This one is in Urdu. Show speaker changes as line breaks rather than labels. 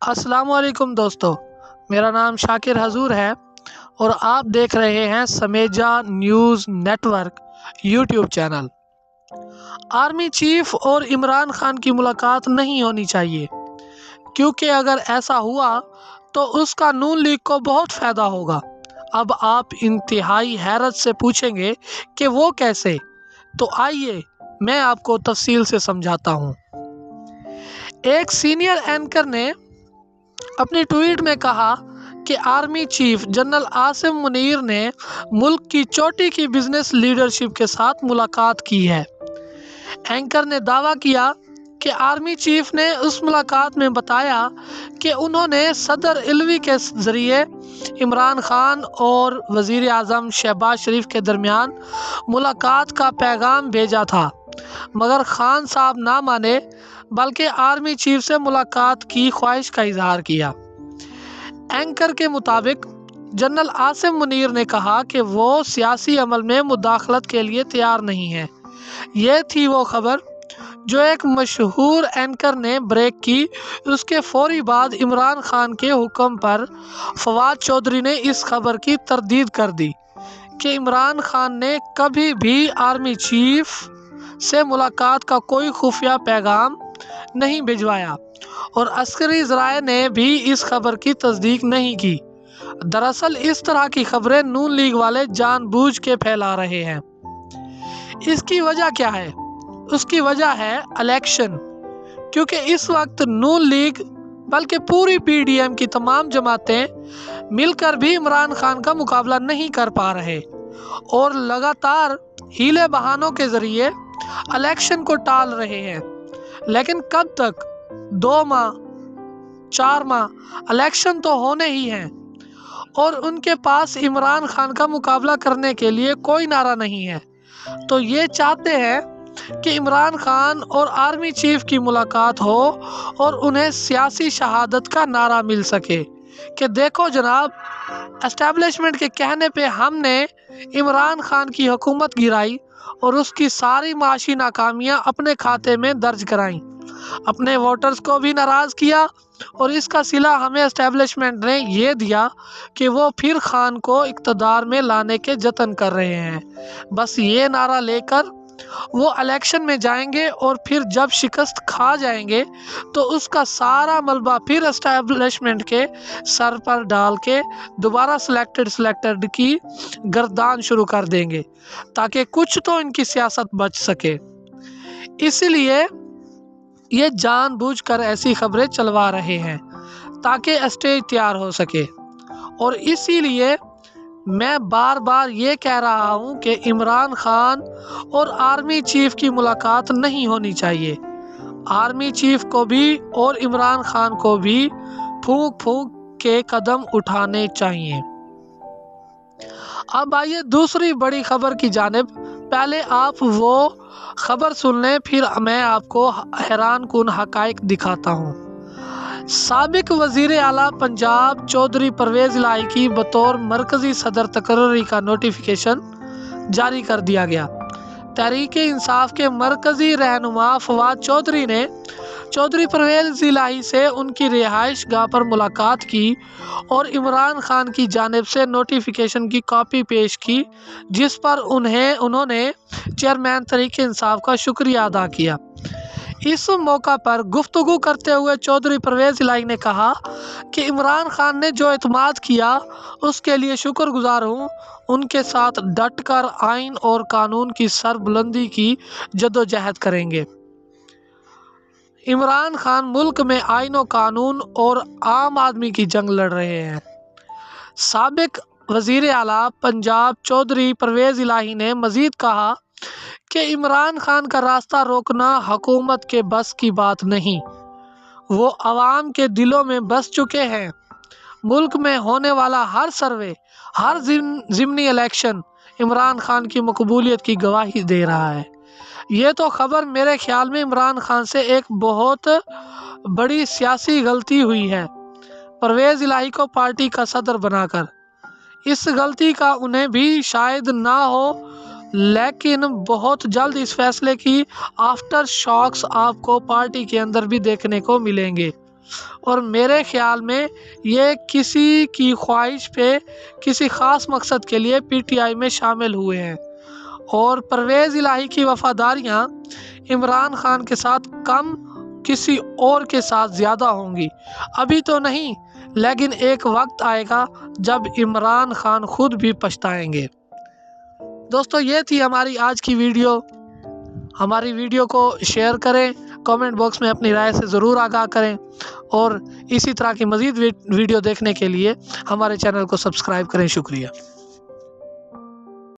السلام علیکم دوستو، میرا نام شاکر حضور ہے اور آپ دیکھ رہے ہیں سمیجا news network YouTube channel. Army chief اور عمران خان کی ملاقات نہیں ہونی چاہیے، کیونکہ اگر ایسا ہوا تو اس کا نون لیگ کو بہت فائدہ ہوگا۔ اب آپ انتہائی حیرت سے پوچھیں گے کہ وہ کیسے؟ تو آئیے میں آپ کو تفصیل سے سمجھاتا ہوں۔ ایک سینئر اینکر نے اپنی ٹویٹ میں کہا کہ army chief general Asim Munir نے ملک کی چوٹی کی بزنس لیڈرشپ کے ساتھ ملاقات کی ہے۔ اینکر نے دعویٰ کیا کہ آرمی چیف نے اس ملاقات میں بتایا کہ انہوں نے صدر علوی کے ذریعے عمران خان اور وزیر اعظم شہباز شریف کے درمیان ملاقات کا پیغام بھیجا تھا، مگر خان صاحب نہ مانے بلکہ آرمی چیف سے ملاقات کی خواہش کا اظہار کیا۔ اینکر کے مطابق جنرل عاصم منیر نے کہا کہ وہ سیاسی عمل میں مداخلت کے لیے تیار نہیں ہے۔ یہ تھی وہ خبر جو ایک مشہور اینکر نے بریک کی۔ اس کے فوری بعد عمران خان کے حکم پر فواد چودھری نے اس خبر کی تردید کر دی کہ عمران خان نے کبھی بھی آرمی چیف سے ملاقات کا کوئی خفیہ پیغام نہیں بھجوایا، اور عسکری ذرائع نے بھی اس خبر کی تصدیق نہیں کی۔ دراصل اس طرح کی خبریں نون لیگ والے جان بوجھ کے پھیلا رہے ہیں۔ اس کی وجہ کیا ہے؟ اس کی وجہ ہے الیکشن، کیونکہ اس وقت نون لیگ بلکہ پوری پی ڈی ایم کی تمام جماعتیں مل کر بھی عمران خان کا مقابلہ نہیں کر پا رہے اور لگاتار ہیلے بہانوں کے ذریعے الیکشن کو ٹال رہے ہیں۔ لیکن کب تک؟ 2 ماہ 4 ماہ الیکشن تو ہونے ہی ہیں، اور ان کے پاس عمران خان کا مقابلہ کرنے کے لیے کوئی نعرہ نہیں ہے۔ تو یہ چاہتے ہیں کہ عمران خان اور آرمی چیف کی ملاقات ہو اور انہیں سیاسی شہادت کا نعرہ مل سکے کہ دیکھو جناب، اسٹیبلشمنٹ کے کہنے پہ ہم نے عمران خان کی حکومت گرائی اور اس کی ساری معاشی ناکامیاں اپنے کھاتے میں درج کرائیں، اپنے ووٹرز کو بھی ناراض کیا، اور اس کا صلہ ہمیں اسٹیبلشمنٹ نے یہ دیا کہ وہ پھر خان کو اقتدار میں لانے کے جتن کر رہے ہیں۔ بس یہ نعرہ لے کر وہ الیکشن میں جائیں گے، اور پھر جب شکست کھا جائیں گے تو اس کا سارا ملبہ پھر اسٹیبلشمنٹ کے سر پر ڈال کے دوبارہ سلیکٹڈ کی گردان شروع کر دیں گے، تاکہ کچھ تو ان کی سیاست بچ سکے۔ اسی لیے یہ جان بوجھ کر ایسی خبریں چلوا رہے ہیں تاکہ اسٹیج تیار ہو سکے، اور اسی لیے میں بار بار یہ کہہ رہا ہوں کہ عمران خان اور آرمی چیف کی ملاقات نہیں ہونی چاہیے۔ آرمی چیف کو بھی اور عمران خان کو بھی پھونک پھونک کے قدم اٹھانے چاہیے۔ اب آئیے دوسری بڑی خبر کی جانب۔ پہلے آپ وہ خبر سن لیں، پھر میں آپ کو حیران کن حقائق دکھاتا ہوں۔ سابق وزیر اعلیٰ پنجاب چودھری پرویز الہی کی بطور مرکزی صدر تقرری کا نوٹیفیکیشن جاری کر دیا گیا۔ تحریک انصاف کے مرکزی رہنما فواد چودھری نے چودھری پرویز الہی سے ان کی رہائش گاہ پر ملاقات کی اور عمران خان کی جانب سے نوٹیفیکیشن کی کاپی پیش کی، جس پر انہوں نے چیئرمین تحریک انصاف کا شکریہ ادا کیا۔ اس موقع پر گفتگو کرتے ہوئے چودھری پرویز الہی نے کہا کہ عمران خان نے جو اعتماد کیا اس کے لیے شکر گزار ہوں۔ ان کے ساتھ ڈٹ کر آئین اور قانون کی سربلندی کی جدوجہد کریں گے۔ عمران خان ملک میں آئین و قانون اور عام آدمی کی جنگ لڑ رہے ہیں۔ سابق وزیر اعلیٰ پنجاب چودھری پرویز الہی نے مزید کہا کہ عمران خان کا راستہ روکنا حکومت کے بس کی بات نہیں، وہ عوام کے دلوں میں بس چکے ہیں۔ ملک میں ہونے والا ہر سروے، ہر ضمنی الیکشن عمران خان کی مقبولیت کی گواہی دے رہا ہے۔ یہ تو خبر میرے خیال میں عمران خان سے ایک بہت بڑی سیاسی غلطی ہوئی ہے پرویز الہی کو پارٹی کا صدر بنا کر۔ اس غلطی کا انہیں بھی شاید نہ ہو، لیکن بہت جلد اس فیصلے کی آفٹر شاکس آپ کو پارٹی کے اندر بھی دیکھنے کو ملیں گے۔ اور میرے خیال میں یہ کسی کی خواہش پہ کسی خاص مقصد کے لیے پی ٹی آئی میں شامل ہوئے ہیں، اور پرویز الہی کی وفاداریاں عمران خان کے ساتھ کم، کسی اور کے ساتھ زیادہ ہوں گی، ابھی تو نہیں، لیکن ایک وقت آئے گا جب عمران خان خود بھی پچھتائیں گے۔ دوستو، یہ تھی ہماری آج کی ویڈیو۔ ہماری ویڈیو کو شیئر کریں، کامنٹ باکس میں اپنی رائے سے ضرور آگاہ کریں، اور اسی طرح کی مزید ویڈیو دیکھنے کے لیے ہمارے چینل کو سبسکرائب کریں۔ شکریہ۔